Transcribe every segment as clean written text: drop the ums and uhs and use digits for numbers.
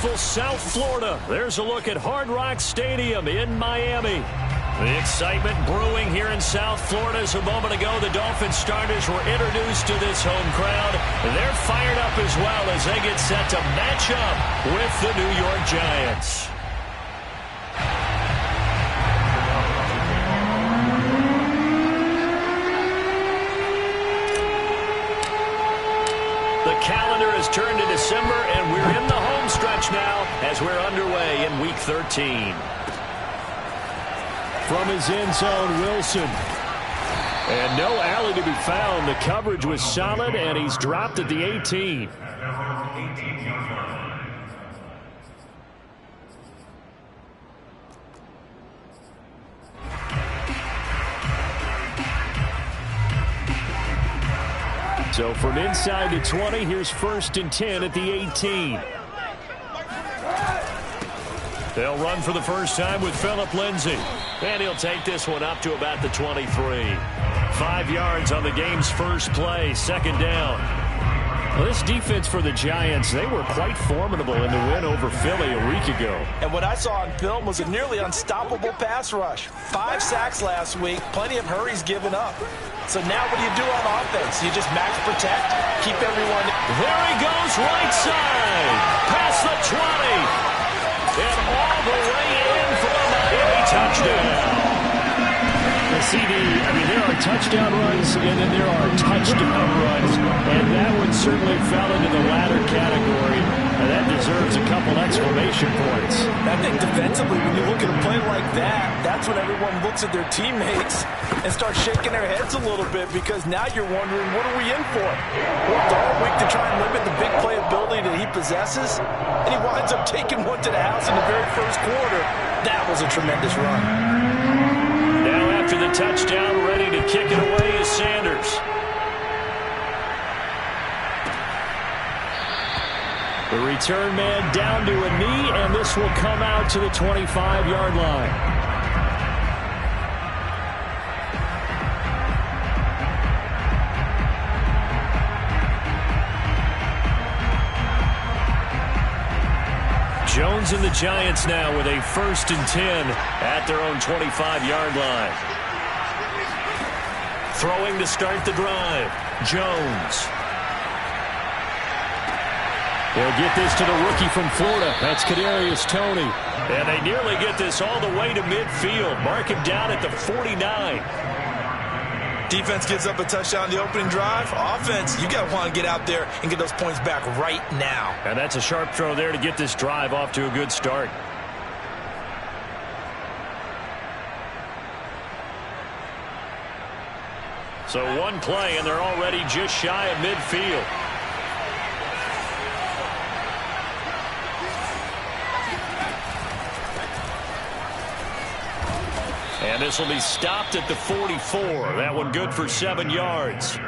beautiful South Florida. There's a look at Hard Rock Stadium in Miami. The excitement brewing here in South Florida. As a moment ago, the Dolphins starters were introduced to this home crowd. They're fired up as well as they get set to match up with the New York Giants. The calendar has turned to December, and we're in the home stretch now as we're underway in Week 13. From his end zone, Wilson. And no alley to be found. The coverage was solid, and he's dropped at the 18. So from inside the 20, here's 1st and 10 at the 18. They'll run for the first time with Phillip Lindsay. And he'll take this one up to about the 23. 5 yards on the game's first play, 2nd down. Well, this defense for the Giants, they were quite formidable in the win over Philly a week ago. And what I saw on film was a nearly unstoppable pass rush. 5 sacks last week, plenty of hurries given up. So now what do you do on offense? You just max protect, keep everyone. There he goes, right side, past the 20. And all the way in for a Miami touchdown. The CD, I mean, there are touchdown runs, and then there are touchdown runs. And that one certainly fell into the latter category. And that deserves a couple exclamation points. I think defensively, when you look at a play like that, that's when everyone looks at their teammates and starts shaking their heads a little bit, because now you're wondering, what are we in for? Worked all week to try and limit the big play ability that he possesses, and he winds up taking one to the house in the very first quarter. That was a tremendous run. Now after the touchdown, ready to kick it away is Sanders. The return man down to a knee, and this will come out to the 25-yard line. Jones and the Giants now with a 1st and 10 at their own 25-yard line. Throwing to start the drive, Jones. They'll get this to the rookie from Florida. That's Kadarius Toney. And they nearly get this all the way to midfield. Mark him down at the 49. Defense gives up a touchdown in the opening drive. Offense, you got to want to get out there and get those points back right now. And that's a sharp throw there to get this drive off to a good start. So one play, and they're already just shy of midfield. And this will be stopped at the 44. That one good for 7 yards.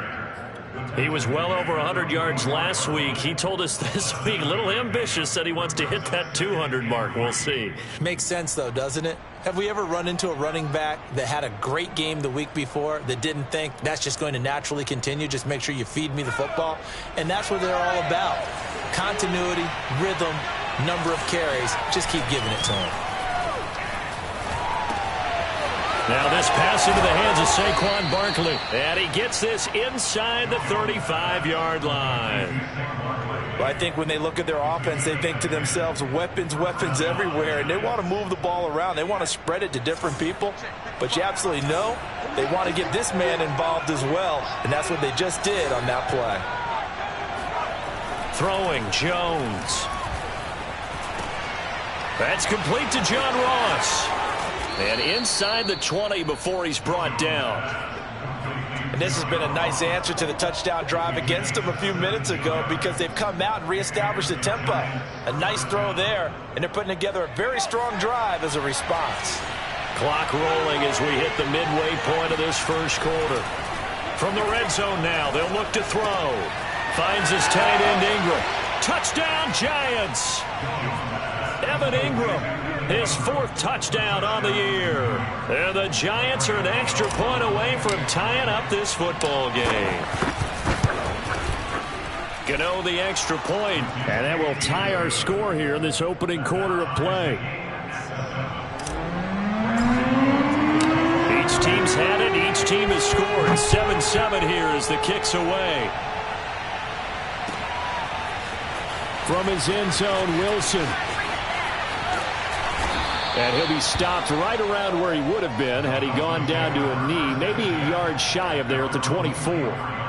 He was well over 100 yards last week. He told us this week, a little ambitious, said he wants to hit that 200 mark. We'll see. Makes sense, though, doesn't it? Have we ever run into a running back that had a great game the week before that didn't think that's just going to naturally continue? Just make sure you feed me the football. And that's what they're all about. Continuity, rhythm, number of carries. Just keep giving it to him. Now this pass into the hands of Saquon Barkley. And he gets this inside the 35-yard line. Well, I think when they look at their offense, they think to themselves, weapons, weapons everywhere. And they want to move the ball around. They want to spread it to different people. But you absolutely know they want to get this man involved as well. And that's what they just did on that play. Throwing, Jones. That's complete to John Ross. And inside the 20 before he's brought down. And this has been a nice answer to the touchdown drive against them a few minutes ago, because they've come out and reestablished the tempo. A nice throw there, and they're putting together a very strong drive as a response. Clock rolling as we hit the midway point of this first quarter. From the red zone now, they'll look to throw. Finds his tight end Ingram. Touchdown Giants! Evan Ingram, his 4th touchdown on the year. And the Giants are an extra point away from tying up this football game. Gano the extra point, and that will tie our score here in this opening quarter of play. Each team's had it. Each team has scored. 7-7 here as the kick's away. From his end zone, Wilson. And he'll be stopped right around where he would have been had he gone down to a knee, maybe a yard shy of there at the 24.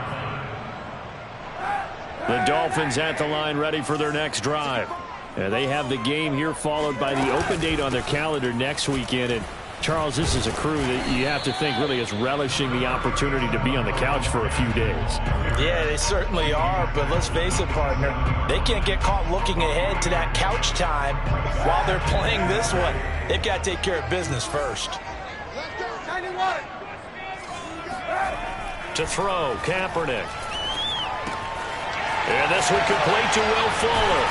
The Dolphins at the line ready for their next drive. And they have the game here followed by the open date on their calendar next weekend. And Charles, this is a crew that you have to think really is relishing the opportunity to be on the couch for a few days. Yeah, they certainly are, but let's face it, partner, they can't get caught looking ahead to that couch time while they're playing this one. They've got to take care of business first. To throw, Kaepernick. And this one complete to Will Fuller.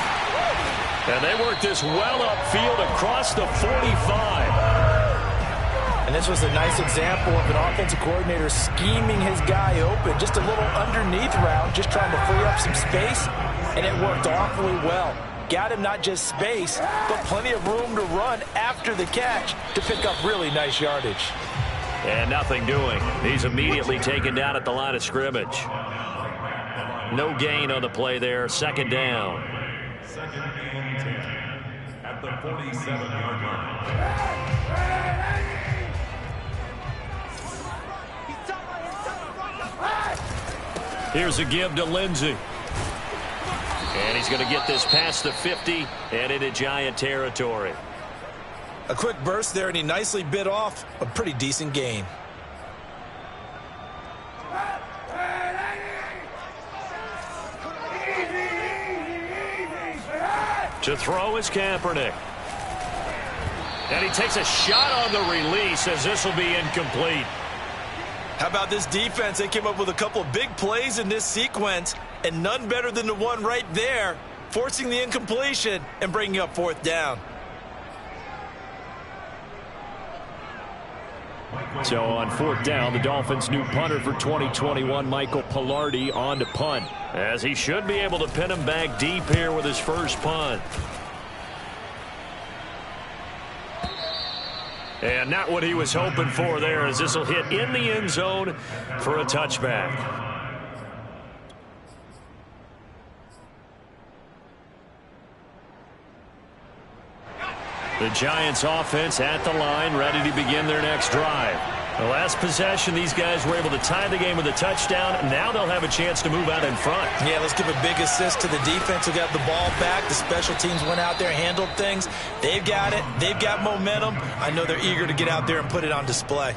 And they work this well upfield across the 45. And this was a nice example of an offensive coordinator scheming his guy open. Just a little underneath route, just trying to free up some space, and it worked awfully well. Got him not just space, but plenty of room to run after the catch to pick up really nice yardage. And nothing doing. He's immediately taken down at the line of scrimmage. No gain on the play there. Second down. Second and 10 at the 47-yard line. Here's a give to Lindsey. And he's going to get this past the 50 and into Giant territory. A quick burst there, and he nicely bit off a pretty decent gain. To throw is Kaepernick. And he takes a shot on the release as this will be incomplete. How about this defense? They came up with a couple of big plays in this sequence, and none better than the one right there, forcing the incompletion and bringing up fourth down. So on fourth down, the Dolphins' new punter for 2021, Michael Palardy, on to punt, as he should be able to pin him back deep here with his first punt. And not what he was hoping for there, as this will hit in the end zone for a touchback. The Giants offense at the line, ready to begin their next drive. The last possession, these guys were able to tie the game with a touchdown. Now they'll have a chance to move out in front. Yeah, let's give a big assist to the defense who got the ball back. The special teams went out there, handled things. They've got it. They've got momentum. I know they're eager to get out there and put it on display.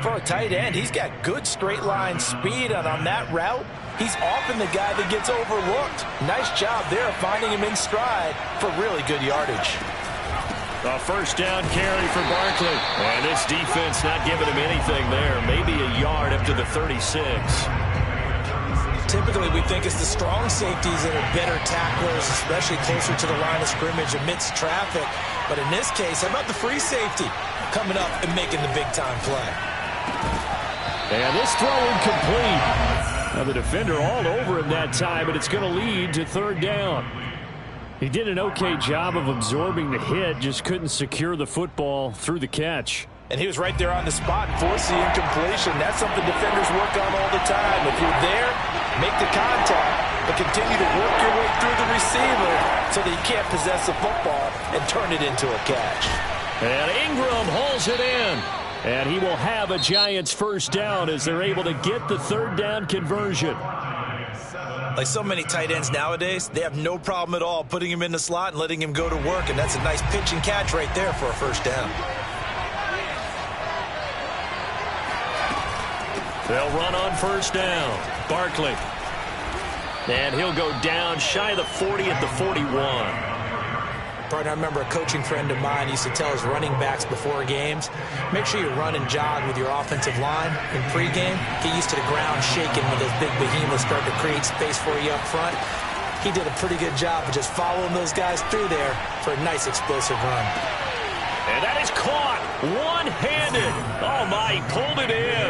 For a tight end, he's got good straight line speed, and on that route, he's often the guy that gets overlooked. Nice job there finding him in stride for really good yardage. A first down carry for Barkley. And this defense not giving him anything there. Maybe a yard up to the 36. Typically, we think it's the strong safeties that are better tacklers, especially closer to the line of scrimmage amidst traffic. But in this case, how about the free safety coming up and making the big-time play? And this throw incomplete. Now the defender all over him that time, but it's going to lead to third down. He did an okay job of absorbing the hit, just couldn't secure the football through the catch. And he was right there on the spot and forced the incompletion. That's something defenders work on all the time. If you're there, make the contact, but continue to work your way through the receiver so that you can't possess the football and turn it into a catch. And Ingram hauls it in. And he will have a Giants first down as they're able to get the third down conversion. Like so many tight ends nowadays, they have no problem at all putting him in the slot and letting him go to work, and that's a nice pitch and catch right there for a first down. They'll run on first down. Barkley. And he'll go down shy of the 40 at the 41. Partner, I remember a coaching friend of mine used to tell his running backs before games, make sure you run and jog with your offensive line in pregame. Get used to the ground shaking when those big behemoths start to create space for you up front. He did a pretty good job of just following those guys through there for a nice explosive run. And that is caught one-handed. Oh, my, he pulled it in.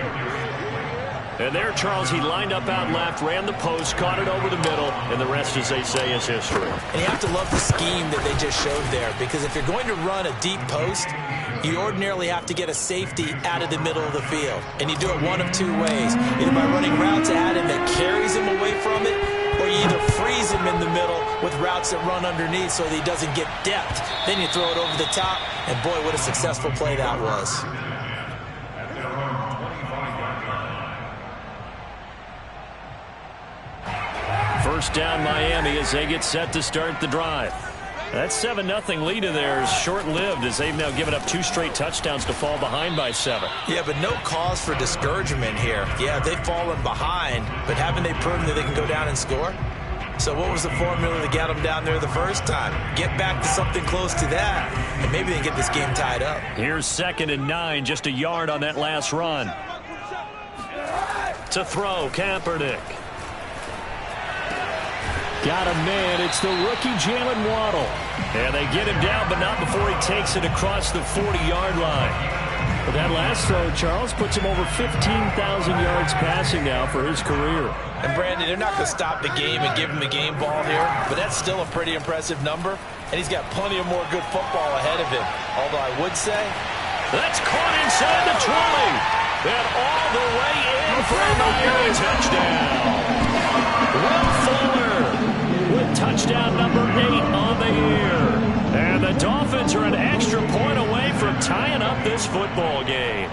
And there, Charles, he lined up out left, ran the post, caught it over the middle, and the rest, as they say, is history. And you have to love the scheme that they just showed there, because if you're going to run a deep post, you ordinarily have to get a safety out of the middle of the field. And you do it one of two ways, either by running routes at him that carries him away from it, or you either freeze him in the middle with routes that run underneath so that he doesn't get depth. Then you throw it over the top, and boy, what a successful play that was. First down, Miami, as they get set to start the drive. That 7-0 lead of theirs short-lived, as they've now given up 2 straight touchdowns to fall behind by 7. Yeah, but no cause for discouragement here. Yeah, they've fallen behind, but haven't they proven that they can go down and score? So what was the formula to get them down there the first time? Get back to something close to that, and maybe they can get this game tied up. Here's 2nd and 9, just a yard on that last run. To throw, Kaepernick. Got a man. It's the rookie Jalen Waddle. And they get him down, but not before he takes it across the 40-yard line. But that last throw, Charles, puts him over 15,000 yards passing now for his career. And, Brandon, they're not going to stop the game and give him the game ball here, but that's still a pretty impressive number, and he's got plenty of more good football ahead of him. Although I would say, that's caught inside the 20, and all the way in for a Miami touchdown. Will Fuller with touchdown number 8 on the year. And the Dolphins are an extra point away from tying up this football game.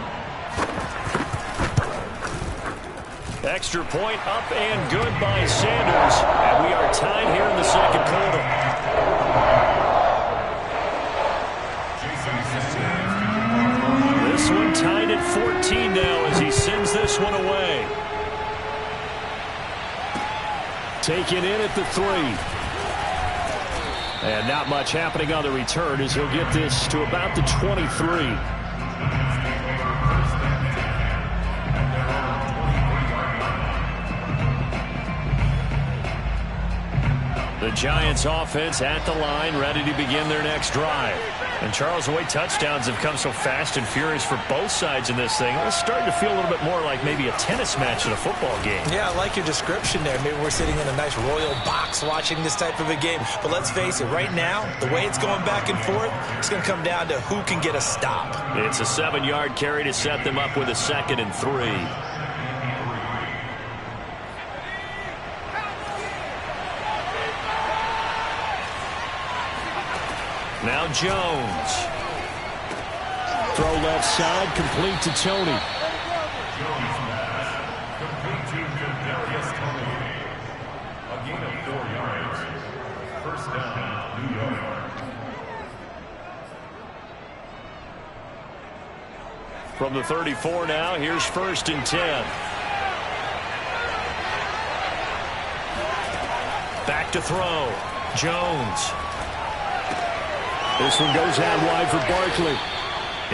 Extra point up and good by Sanders. And we are tied here in the second quarter. This one tied at 14 now as he sends this one away. Taken in at the 3. And not much happening on the return as he'll get this to about the 23. The Giants offense at the line, ready to begin their next drive. And Charles, the way touchdowns have come so fast and furious for both sides in this thing, it's starting to feel a little bit more like maybe a tennis match in a football game. Yeah, I like your description there. Maybe we're sitting in a nice royal box watching this type of a game. But let's face it, right now, the way it's going back and forth, it's going to come down to who can get a stop. It's a 7-yard carry to set them up with a 2nd and 3. Now Jones. Throw left side, complete to Tony. Jones pass, complete to Kadarius Toney. A gain of 4 yards. First down, New York. From the 34 now, here's 1st and 10. Back to throw. Jones. This one goes out wide for Barkley.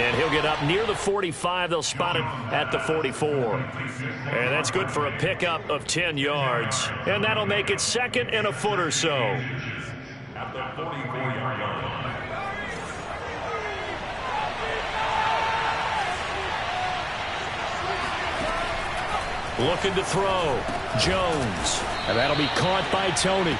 And he'll get up near the 45. They'll spot it at the 44. And that's good for a pickup of 10 yards. And that'll make it 2nd and a foot or so. At the 44-yard line. Looking to throw. Jones. And that'll be caught by Tony.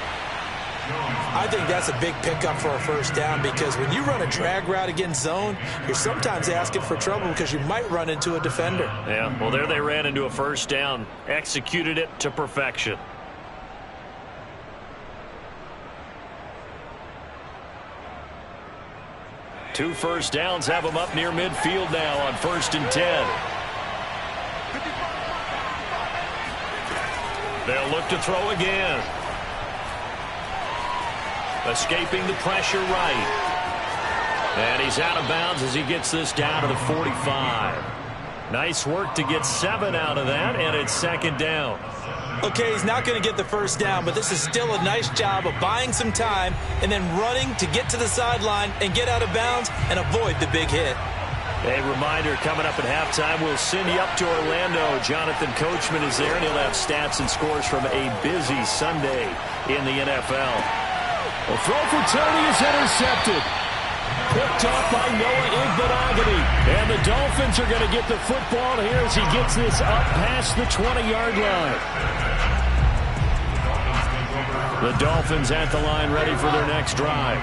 I think that's a big pickup for a first down, because when you run a drag route against zone, you're sometimes asking for trouble because you might run into a defender. Yeah, well, there they ran into a first down. Executed it to perfection. Two first downs have them up near midfield now on 1st and 10. They'll look to throw again. Escaping the pressure right. And he's out of bounds as he gets this down to the 45. Nice work to get 7 out of that, and it's 2nd down. Okay, he's not going to get the first down, but this is still a nice job of buying some time and then running to get to the sideline and get out of bounds and avoid the big hit. A reminder, coming up at halftime, we'll send you up to Orlando. Jonathan Coachman is there, and he'll have stats and scores from a busy Sunday in the NFL. The throw for Tony is intercepted. Picked off by Noah Igbinoghene. And the Dolphins are going to get the football here as he gets this up past the 20-yard line. The Dolphins at the line ready for their next drive.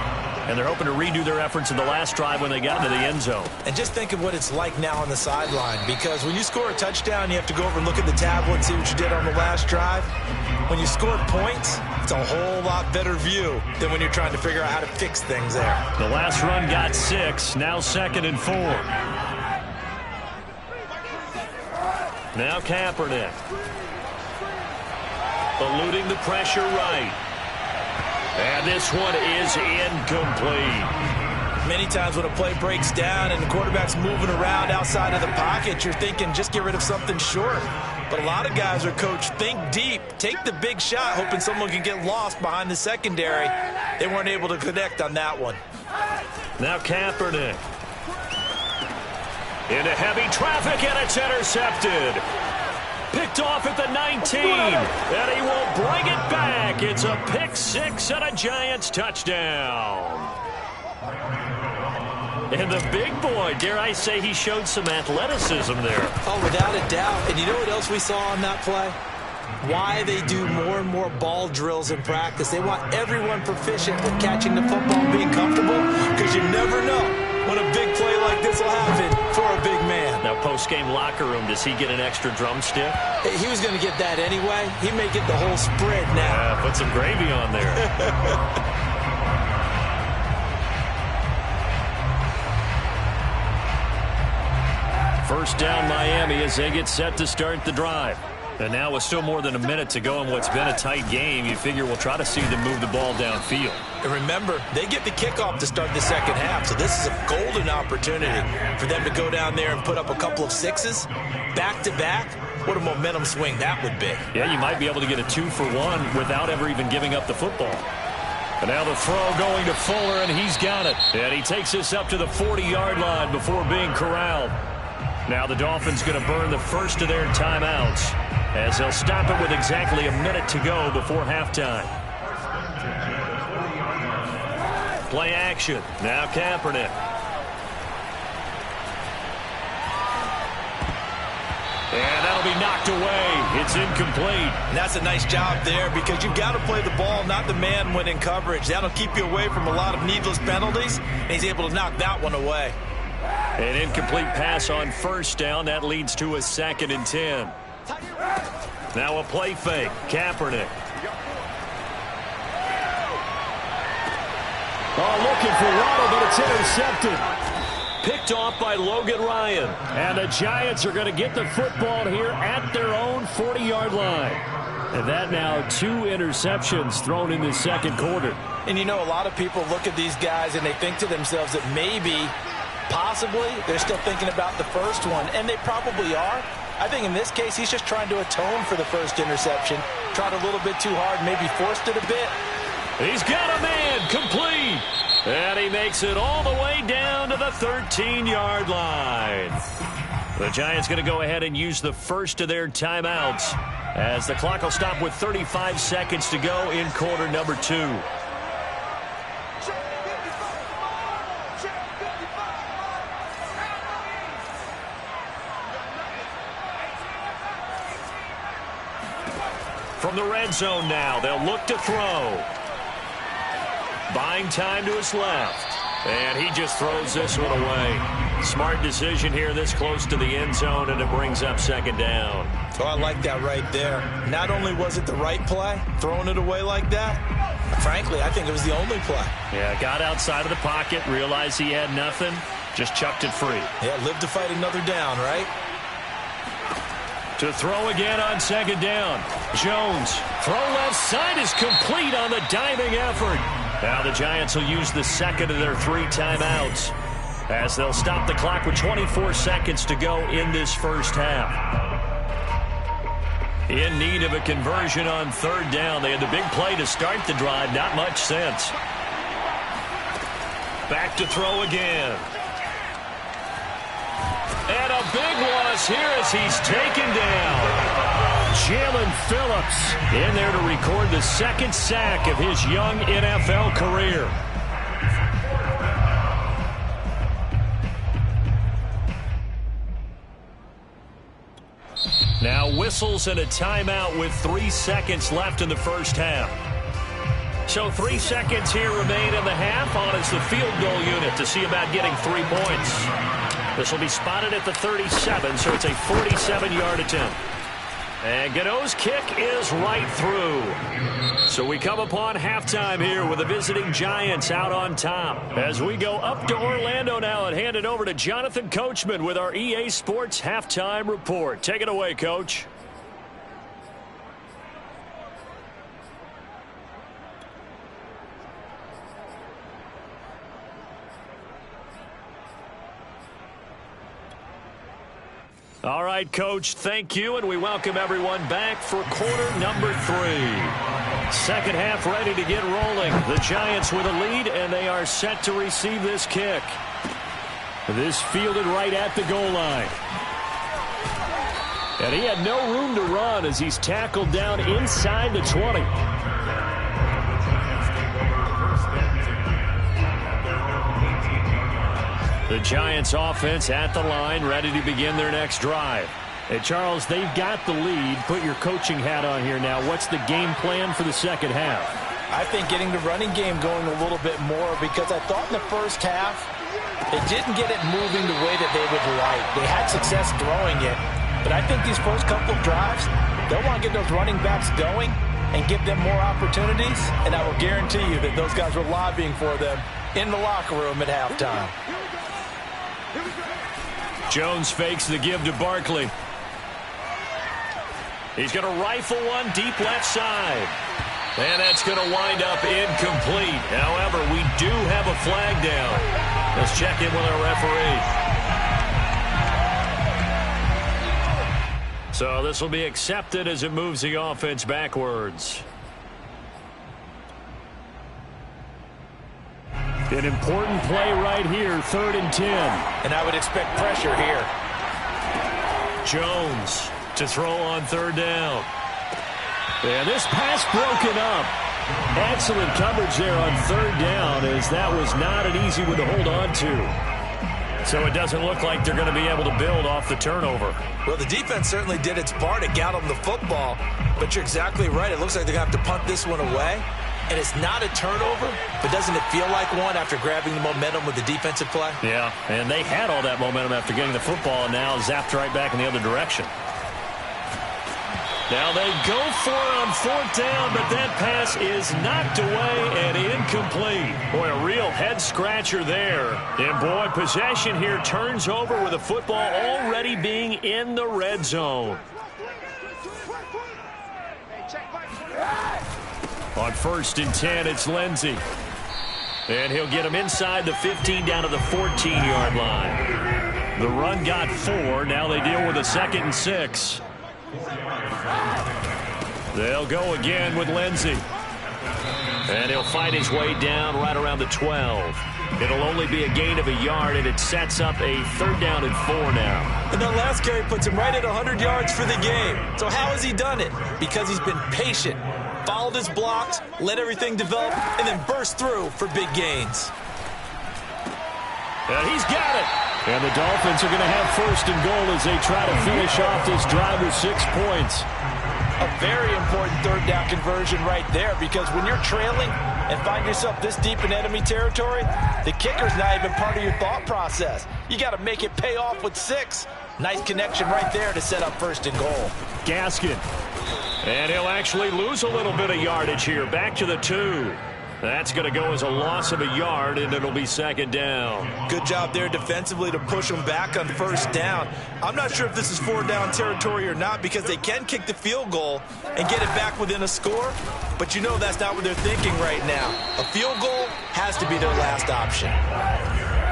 And they're hoping to redo their efforts in the last drive when they got into the end zone. And just think of what it's like now on the sideline, because when you score a touchdown, you have to go over and look at the tablet and see what you did on the last drive. When you scored points, it's a whole lot better view than when you're trying to figure out how to fix things there. The last run got 6, now 2nd and 4. Now Kaepernick. Eluding the pressure right. And this one is incomplete. Many times when a play breaks down and the quarterback's moving around outside of the pocket, you're thinking just get rid of something short. But a lot of guys are coached, think deep, take the big shot, hoping someone can get lost behind the secondary. They weren't able to connect on that one. Now Kaepernick. Into heavy traffic, and it's intercepted. Picked off at the 19, and he will bring it back. It's a pick 6 and a Giants touchdown. And the big boy, dare I say, he showed some athleticism there. Oh, without a doubt. And you know what else we saw on that play? Why they do more and more ball drills in practice. They want everyone proficient with catching the football and being comfortable, because you never know when a big play like this will happen for a big man. Now, post-game locker room, does he get an extra drumstick? He was going to get that anyway. He may get the whole spread now. Put some gravy on there. First down, Miami, as they get set to start the drive. And now with still more than a minute to go in what's been a tight game, you figure we'll try to see them move the ball downfield. And remember, they get the kickoff to start the second half, so this is a golden opportunity for them to go down there and put up a couple of 6s back-to-back. What a momentum swing that would be. Yeah, you might be able to get a 2-for-1 without ever even giving up the football. And now the throw going to Fuller, and he's got it. And he takes this up to the 40-yard line before being corralled. Now the Dolphins going to burn the first of their timeouts, as they'll stop it with exactly a minute to go before halftime. Play action. Now Kaepernick. And that'll be knocked away. It's incomplete. And that's a nice job there, because you've got to play the ball, not the man when in coverage. That'll keep you away from a lot of needless penalties, and he's able to knock that one away. An incomplete pass on first down. That leads to a 2nd and 10. Now a play fake. Kaepernick. Oh, looking for Waddle, but it's intercepted. Picked off by Logan Ryan. And the Giants are going to get the football here at their own 40-yard line. And that now 2 interceptions thrown in the second quarter. And you know, a lot of people look at these guys and they think to themselves that maybe, possibly, they're still thinking about the first one. And they probably are. I think in this case, he's just trying to atone for the first interception. Tried a little bit too hard, maybe forced it a bit. He's got a man, complete. And he makes it all the way down to the 13-yard line. The Giants going to go ahead and use the first of their timeouts, as the clock will stop with 35 seconds to go in quarter number 2. From the red zone now, they'll look to throw. Buying time to his left. And he just throws this one away. Smart decision here this close to the end zone, and it brings up 2nd down. Oh, I like that right there. Not only was it the right play, throwing it away like that, frankly, I think it was the only play. Yeah, got outside of the pocket, realized he had nothing, just chucked it free. Yeah, live to fight another down, right? To throw again on 2nd down. Jones, throw left side is complete on the diving effort. Now the Giants will use the second of their 3 timeouts, as they'll stop the clock with 24 seconds to go in this first half. In need of a conversion on 3rd down. They had the big play to start the drive. Not much sense. Back to throw again. And a big loss here as he's taken down. Jalen Phillips in there to record the 2nd sack of his young NFL career. whistles and a timeout with 3 seconds left in the first half. So 3 seconds here remain in the half. On is the field goal unit to see about getting 3 points. This will be spotted at the 37, so it's a 47-yard attempt. And Gano's kick is right through. So we come upon halftime here with the visiting Giants out on top. As we go up to Orlando now and hand it over to Jonathan Coachman with our EA Sports Halftime Report. Take it away, Coach. All right, Coach, thank you, and we welcome everyone back for quarter number 3. Second half ready to get rolling. The Giants with a lead, and they are set to receive this kick. This fielded right at the goal line. And he had no room to run as he's tackled down inside the 20. The Giants offense at the line, ready to begin their next drive. Hey, Charles, they've got the lead. Put your coaching hat on here now. What's the game plan for the second half? I think getting the running game going a little bit more, because I thought in the first half they didn't get it moving the way that they would like. They had success throwing it, but I think these first couple of drives, they'll want to get those running backs going and give them more opportunities, and I will guarantee you that those guys were lobbying for them in the locker room at halftime. Jones fakes the give to Barkley. He's going to rifle one deep left side. And that's going to wind up incomplete. However, we do have a flag down. Let's check in with our referee. So this will be accepted as it moves the offense backwards. An important play right here, 3rd and 10. And I would expect pressure here. Jones to throw on 3rd down. And this pass broken up. Excellent coverage there on 3rd down, as that was not an easy one to hold on to. So it doesn't look like they're going to be able to build off the turnover. Well, the defense certainly did its part. It got them the football. But you're exactly right. It looks like they're going to have to punt this one away. And it's not a turnover, but doesn't it feel like one after grabbing the momentum with the defensive play? Yeah, and they had all that momentum after getting the football, and now zapped right back in the other direction. Now they go for it on 4th down, but that pass is knocked away and incomplete. Boy, a real head-scratcher there. And, boy, possession here turns over with the football already being in the red zone. On 1st and 10, it's Lindsey. And he'll get him inside the 15 down to the 14-yard line. The run got 4. Now they deal with a 2nd and 6. They'll go again with Lindsey. And he'll fight his way down right around the 12. It'll only be a gain of a yard, and it sets up a 3rd down and 4 now. And that last carry puts him right at 100 yards for the game. So how has he done it? Because he's been patient, followed his blocks, let everything develop, and then burst through for big gains. And he's got it. And the Dolphins are going to have 1st and goal as they try to finish off this drive with 6 points. A very important 3rd down conversion right there, because when you're trailing and find yourself this deep in enemy territory, the kicker's not even part of your thought process. You got to make it pay off with 6. Nice connection right there to set up 1st and goal. Gaskin. And he'll actually lose a little bit of yardage here. Back to the 2. That's going to go as a loss of a yard, and it'll be 2nd down. Good job there defensively to push them back on 1st down. I'm not sure if this is 4 down territory or not, because they can kick the field goal and get it back within a score, but you know that's not what they're thinking right now. A field goal has to be their last option.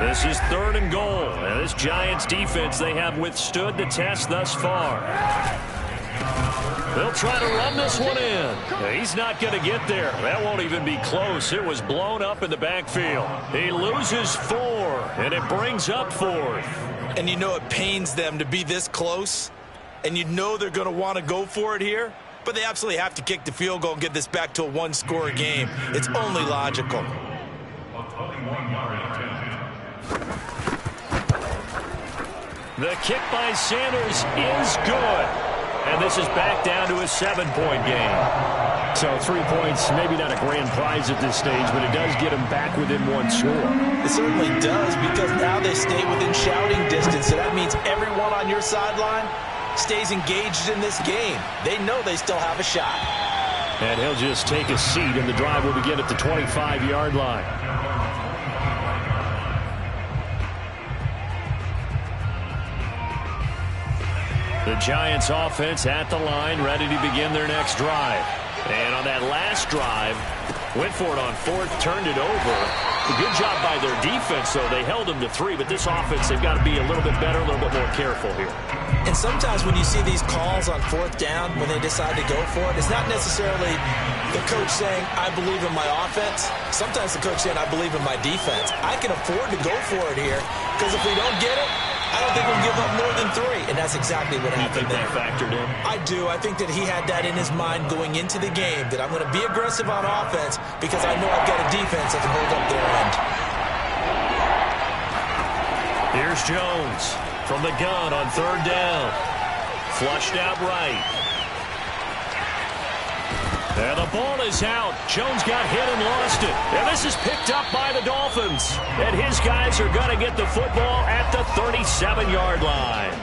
This is 3rd and goal. And this Giants defense, they have withstood the test thus far. They'll try to run this one in. He's not going to get there. That won't even be close. It was blown up in the backfield. He loses 4, and it brings up 4th. And you know it pains them to be this close, and you know they're going to want to go for it here, but they absolutely have to kick the field goal and get this back to a 1-score game. It's only logical. The kick by Sanders is good. And this is back down to a 7-point game. So 3 points, maybe not a grand prize at this stage, but it does get them back within one score. It certainly does, because now they stay within shouting distance. So that means everyone on your sideline stays engaged in this game. They know they still have a shot. And he'll just take a seat, and the drive will begin at the 25-yard line. The Giants offense at the line, ready to begin their next drive. And on that last drive, went for it on fourth, turned it over. A good job by their defense, though. They held them to 3, but this offense, they've got to be a little bit better, a little bit more careful here. And sometimes when you see these calls on fourth down, when they decide to go for it, it's not necessarily the coach saying, I believe in my offense. Sometimes the coach saying, I believe in my defense. I can afford to go for it here, because if we don't get it, I don't think we'll give up more than 3. And that's exactly what happened there. You think that factored in? I do. I think that he had that in his mind going into the game, that I'm going to be aggressive on offense because I know I've got a defense that can hold up their end. Here's Jones from the gun on third down. Flushed out right. And the ball is out. Jones got hit and lost it. And this is picked up by the Dolphins. And his guys are going to get the football at the 37-yard line.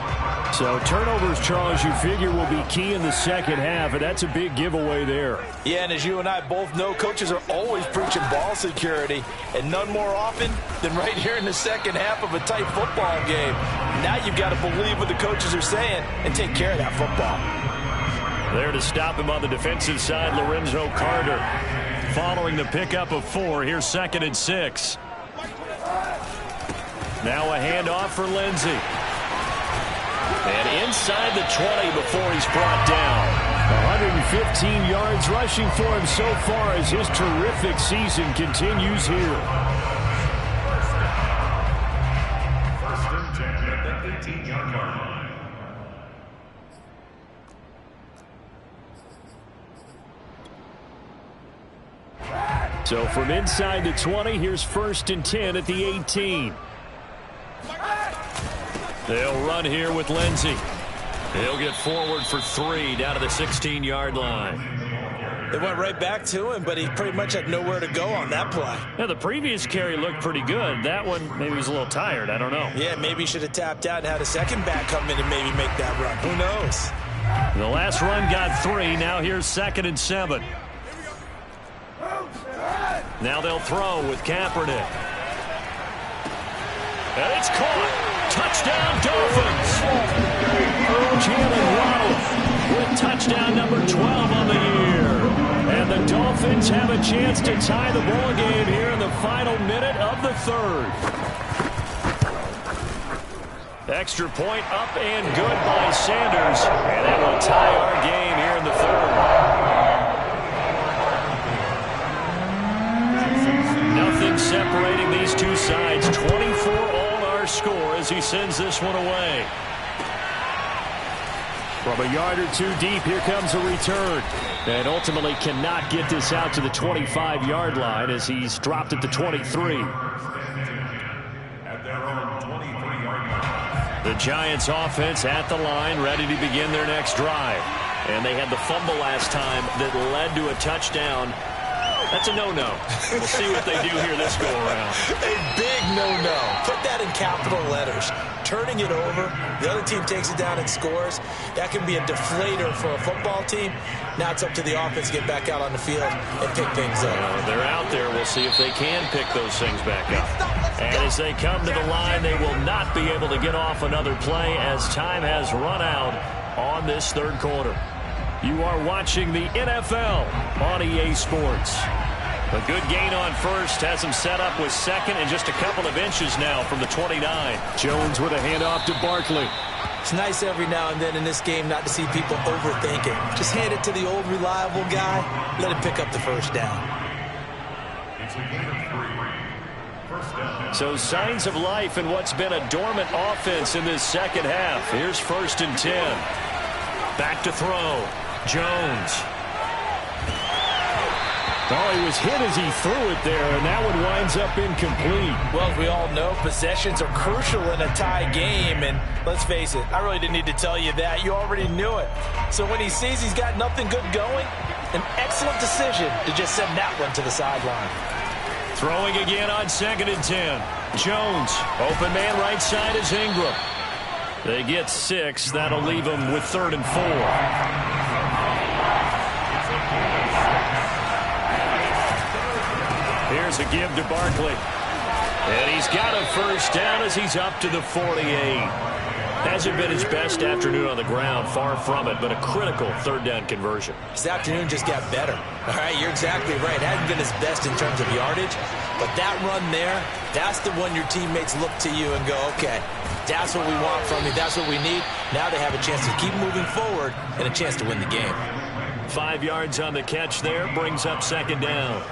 So turnovers, Charles, you figure will be key in the second half, and that's a big giveaway there. Yeah, and as you and I both know, coaches are always preaching ball security, and none more often than right here in the second half of a tight football game. Now you've got to believe what the coaches are saying and take care of that football. There to stop him on the defensive side, Lorenzo Carter. Following the pickup of 4, here's 2nd and 6. Now a handoff for Lindsey. And inside the 20 before he's brought down. 115 yards rushing for him so far as his terrific season continues here. First and 10 at the 18-yard line. So from inside the 20, here's 1st and 10 at the 18. They'll run here with Lindsey. He'll get forward for 3 down to the 16-yard line. They went right back to him, but he pretty much had nowhere to go on that play. Now, the previous carry looked pretty good. That one, maybe he was a little tired. I don't know. Yeah, maybe he should have tapped out and had a second back come in and maybe make that run. Who knows? The last run got 3. Now here's 2nd and 7. Now they'll throw with Kaepernick. And it's caught. Touchdown, Dolphins. Jalen Waddle with touchdown number 12 on the year. And the Dolphins have a chance to tie the ball game here in the final minute of the 3rd. Extra point up and good by Sanders. And that will tie our game here in the 3rd. Nothing separating these two sides. 24 all our score as he sends this one away. From a yard or 2 deep, here comes a return. And ultimately cannot get this out to the 25-yard line as he's dropped at the 23. At their own 23-yard line. The Giants offense at the line, ready to begin their next drive. And they had the fumble last time that led to a touchdown. That's a no-no. We'll see what they do here this go-around. A big no-no. Put that in capital letters. Turning it over, the other team takes it down and scores. That can be a deflator for a football team. Now it's up to the offense to get back out on the field and pick things up. They're out there. We'll see if they can pick those things back up. And as they come to the line, they will not be able to get off another play as time has run out on this 3rd quarter. You are watching the NFL on EA Sports. A good gain on first has him set up with 2nd and just a couple of inches now from the 29. Jones with a handoff to Barkley. It's nice every now and then in this game not to see people overthink it. Just hand it to the old reliable guy. Let him pick up the 1st down. It's a gain of 3. First down. So signs of life in what's been a dormant offense in this second half. Here's 1st and 10. Back to throw. Jones. Oh, he was hit as he threw it there, and that one winds up incomplete. Well, as we all know, possessions are crucial in a tie game, and let's face it, I really didn't need to tell you that. You already knew it. So when he sees he's got nothing good going, an excellent decision to just send that one to the sideline. Throwing again on 2nd and 10. Jones, open man right side is Ingram. They get 6. That'll leave them with 3rd and 4. Here's a give to Barkley. And he's got a first down as he's up to the 48. Hasn't been his best afternoon on the ground, far from it, but a critical 3rd down conversion. This afternoon just got better. All right, you're exactly right. Hasn't been his best in terms of yardage, but that run there, that's the one your teammates look to you and go, okay, that's what we want from you. That's what we need. Now they have a chance to keep moving forward and a chance to win the game. 5 yards on the catch there, brings up 2nd down.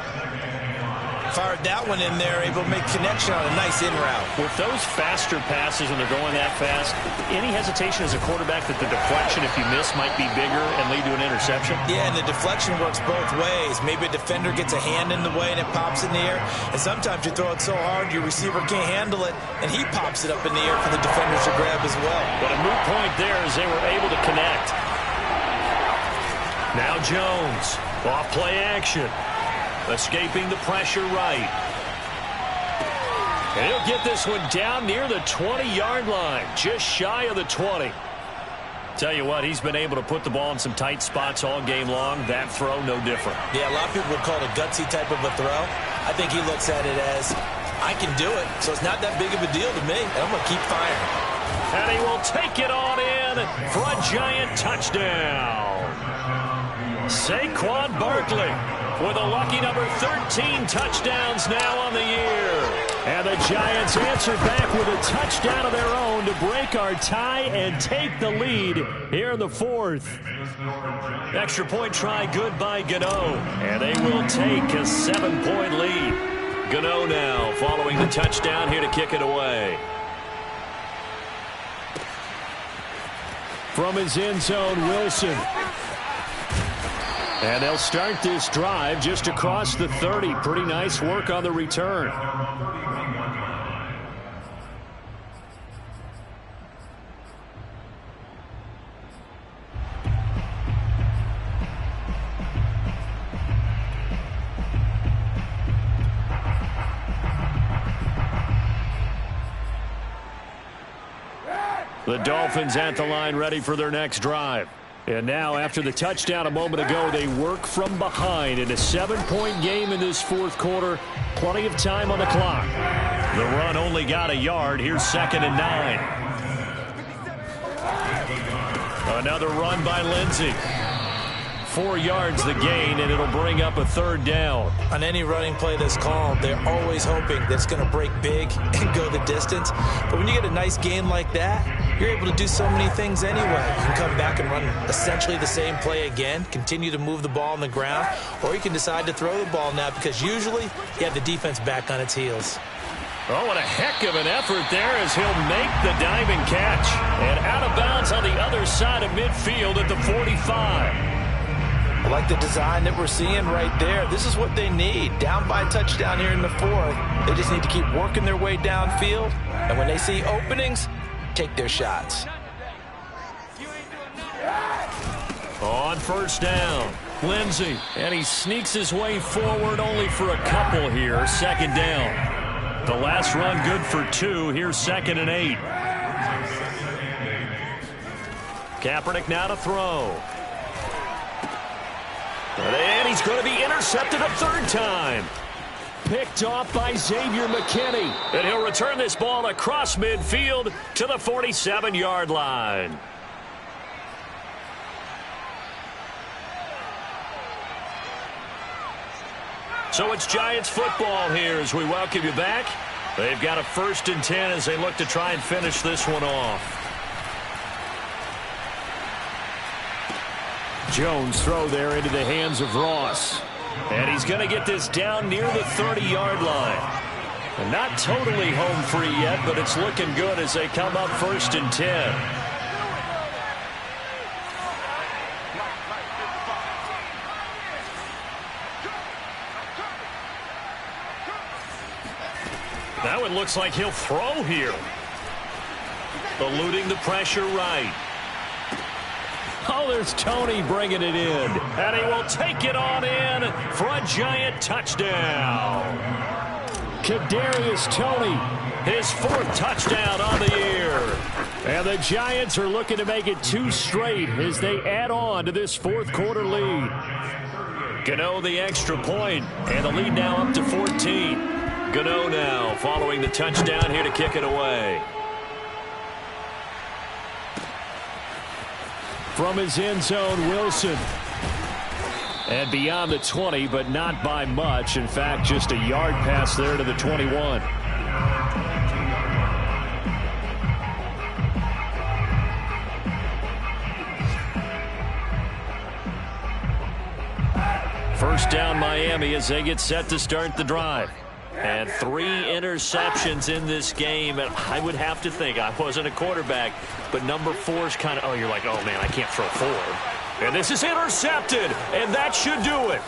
Fired that one in there, able to make connection on a nice in route. With those faster passes when they're going that fast, any hesitation as a quarterback that the deflection, if you miss, might be bigger and lead to an interception? Yeah, and the deflection works both ways. Maybe a defender gets a hand in the way and it pops in the air. And sometimes you throw it so hard your receiver can't handle it, and he pops it up in the air for the defenders to grab as well. But a moot point there as they were able to connect. Now Jones, off play action. Escaping the pressure right. And he'll get this one down near the 20-yard line, just shy of the 20. Tell you what, he's been able to put the ball in some tight spots all game long. That throw, no different. Yeah, a lot of people would call it a gutsy type of a throw. I think he looks at it as, I can do it, so it's not that big of a deal to me, and I'm going to keep firing. And he will take it on in for a Giant touchdown. Saquon Barkley with a lucky number 13 touchdowns now on the year. And the Giants answer back with a touchdown of their own to break our tie and take the lead here in the 4th. Extra point try good by Gano. And they will take a 7-point lead. Gano now following the touchdown here to kick it away. From his end zone, Wilson. And they'll start this drive just across the 30. Pretty nice work on the return. The Dolphins at the line ready for their next drive. And now, after the touchdown a moment ago, they work from behind in a 7-point game in this 4th quarter. Plenty of time on the clock. The run only got a yard. Here's 2nd and 9. Another run by Lindsey. 4 yards the gain, and it'll bring up a 3rd down. On any running play that's called, they're always hoping that it's going to break big and go the distance. But when you get a nice gain like that, you're able to do so many things anyway. You can come back and run essentially the same play again, continue to move the ball on the ground, or you can decide to throw the ball now because usually you have the defense back on its heels. Oh, what a heck of an effort there as he'll make the diving catch. And out of bounds on the other side of midfield at the 45. I like the design that we're seeing right there. This is what they need. Down by a touchdown here in the 4th. They just need to keep working their way downfield. And when they see openings, take their shots. On 1st down, Lindsey. And he sneaks his way forward only for a couple here. 2nd down. The last run good for 2. Here's 2nd and 8. Kaepernick now to throw. And he's going to be intercepted a 3rd time. Picked off by Xavier McKinney. And he'll return this ball across midfield to the 47-yard line. So it's Giants football here as we welcome you back. They've got a 1st and 10 as they look to try and finish this one off. Jones throw there into the hands of Ross. And he's going to get this down near the 30-yard line. And not totally home free yet, but it's looking good as they come up 1st and 10. Now it looks like he'll throw here. Eluding the pressure right. Oh, there's Toney bringing it in. And he will take it on in for a Giant touchdown. Kadarius Toney, his 4th touchdown on the year. And the Giants are looking to make it 2 straight as they add on to this 4th quarter lead. Gano the extra point, and the lead now up to 14. Gano now following the touchdown here to kick it away. From his end zone, Wilson. And beyond the 20, but not by much. In fact, just a yard pass there to the 21. First down, Miami, as they get set to start the drive. And 3 interceptions in this game. And I would have to think, I wasn't a quarterback, but number 4 is kind of, oh, you're like, oh, man, I can't throw 4. And this is intercepted, and that should do it.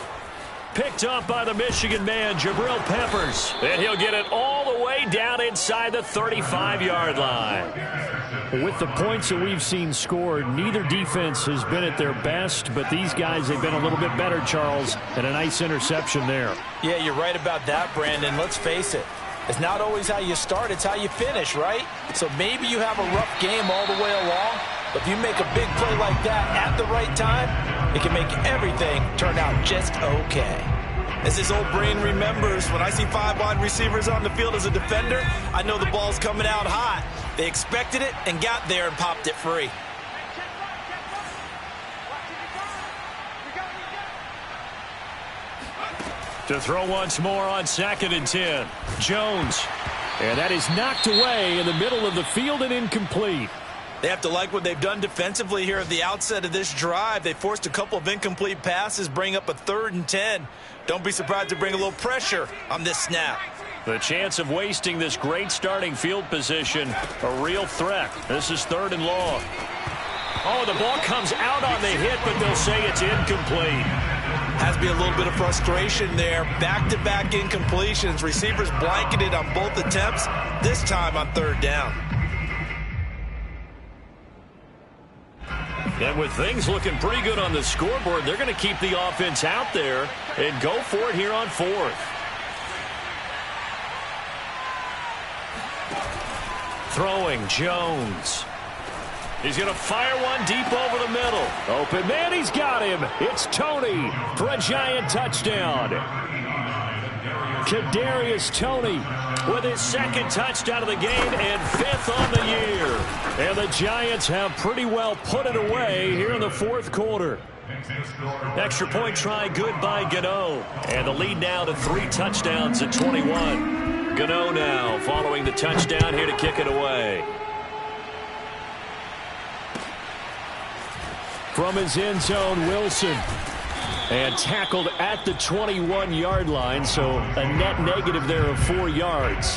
Picked up by the Michigan man, Jabril Peppers. And he'll get it all the way down inside the 35-yard line. With the points that we've seen scored, neither defense has been at their best, but these guys have been a little bit better, Charles, and a nice interception there. Yeah, you're right about that, Brandon. Let's face it. It's not always how you start, it's how you finish, right? So maybe you have a rough game all the way along, but if you make a big play like that at the right time, it can make everything turn out just okay. As his old brain remembers, when I see 5 wide receivers on the field as a defender, I know the ball's coming out hot. They expected it and got there and popped it free. To throw once more on 2nd and 10. Jones. And that is knocked away in the middle of the field and incomplete. They have to like what they've done defensively here at the outset of this drive. They forced a couple of incomplete passes, bring up a 3rd and 10. Don't be surprised to bring a little pressure on this snap. The chance of wasting this great starting field position, a real threat. This is 3rd and long. Oh, the ball comes out on the hit, but they'll say it's incomplete. Has to be a little bit of frustration there. Back-to-back incompletions. Receivers blanketed on both attempts, this time on 3rd down. And with things looking pretty good on the scoreboard, they're going to keep the offense out there and go for it here on 4th. Throwing, Jones. He's going to fire one deep over the middle. Open man, he's got him. It's Toney for a Giant touchdown. Kadarius Toney with his 2nd touchdown of the game and 5th on the year. And the Giants have pretty well put it away here in the 4th quarter. Extra point try good by Gano. And the lead now to 3 touchdowns at 21. Gano now following the touchdown here to kick it away. From his end zone, Wilson. And tackled at the 21-yard line, so a net negative there of 4 yards.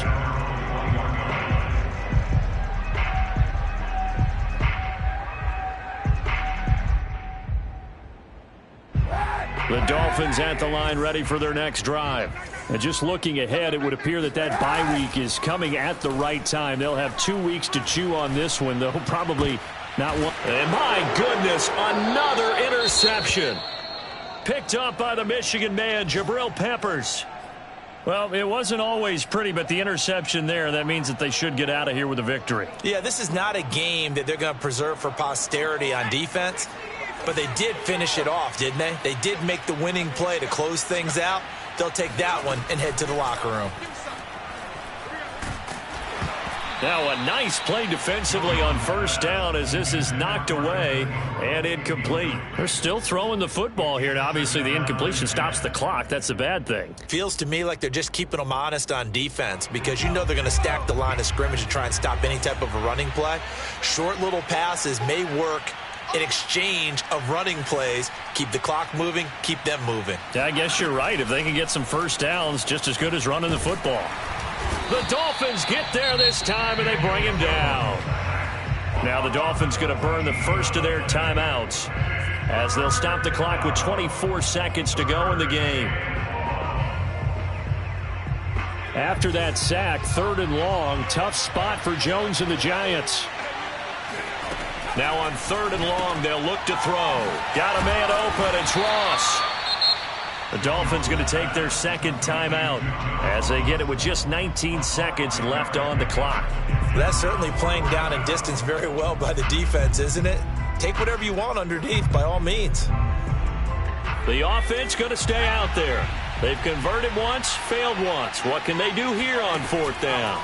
The Dolphins at the line ready for their next drive. And just looking ahead, it would appear that that bye week is coming at the right time. They'll have 2 weeks to chew on this one, though probably not one. And my goodness, another interception. Picked up by the Michigan man, Jabril Peppers. Well, it wasn't always pretty, but the interception there, that means that they should get out of here with a victory. Yeah, this is not a game that they're going to preserve for posterity on defense, but they did finish it off, didn't they? They did make the winning play to close things out. They'll take that one and head to the locker room. Now a nice play defensively on 1st down as this is knocked away and incomplete. They're still throwing the football here, and obviously the incompletion stops the clock. That's a bad thing. Feels to me like they're just keeping them honest on defense because you know they're going to stack the line of scrimmage to try and stop any type of a running play. Short little passes may work in exchange of running plays. Keep the clock moving, keep them moving. Yeah, I guess you're right. If they can get some 1st downs, just as good as running the football. The Dolphins get there this time, and they bring him down. Now the Dolphins going to burn the first of their timeouts as they'll stop the clock with 24 seconds to go in the game. After that sack, 3rd and long. Tough spot for Jones and the Giants. Now on 3rd and long, they'll look to throw. Got a man open. It's Ross. The Dolphins going to take their 2nd timeout as they get it with just 19 seconds left on the clock. That's certainly playing down and distance very well by the defense, isn't it? Take whatever you want underneath, by all means. The offense going to stay out there. They've converted once, failed once. What can they do here on 4th down?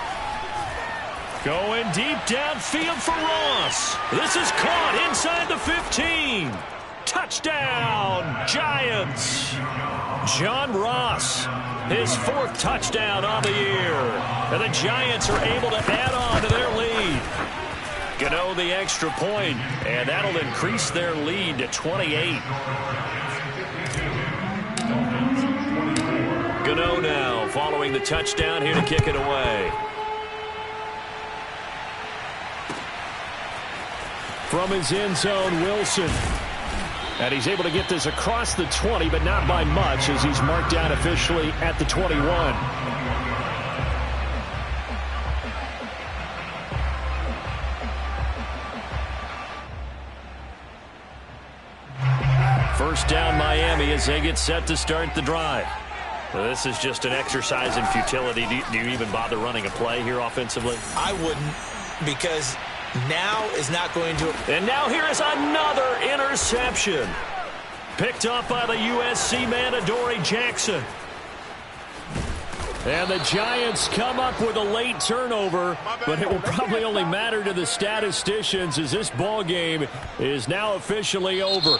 Going deep downfield for Ross. This is caught inside the 15. Touchdown, Giants. John Ross, his 4th touchdown on the year. And the Giants are able to add on to their lead. Gano the extra point, and that'll increase their lead to 28. Gano now following the touchdown here to kick it away. From his end zone, Wilson. And he's able to get this across the 20, but not by much, as he's marked down officially at the 21. First down, Miami, as they get set to start the drive. Well, this is just an exercise in futility. Do you even bother running a play here offensively? I wouldn't, because now is not going to... And now here is another interception. Picked up by the USC man, Adoree Jackson. And the Giants come up with a late turnover, but it will probably only matter to the statisticians as this ball game is now officially over.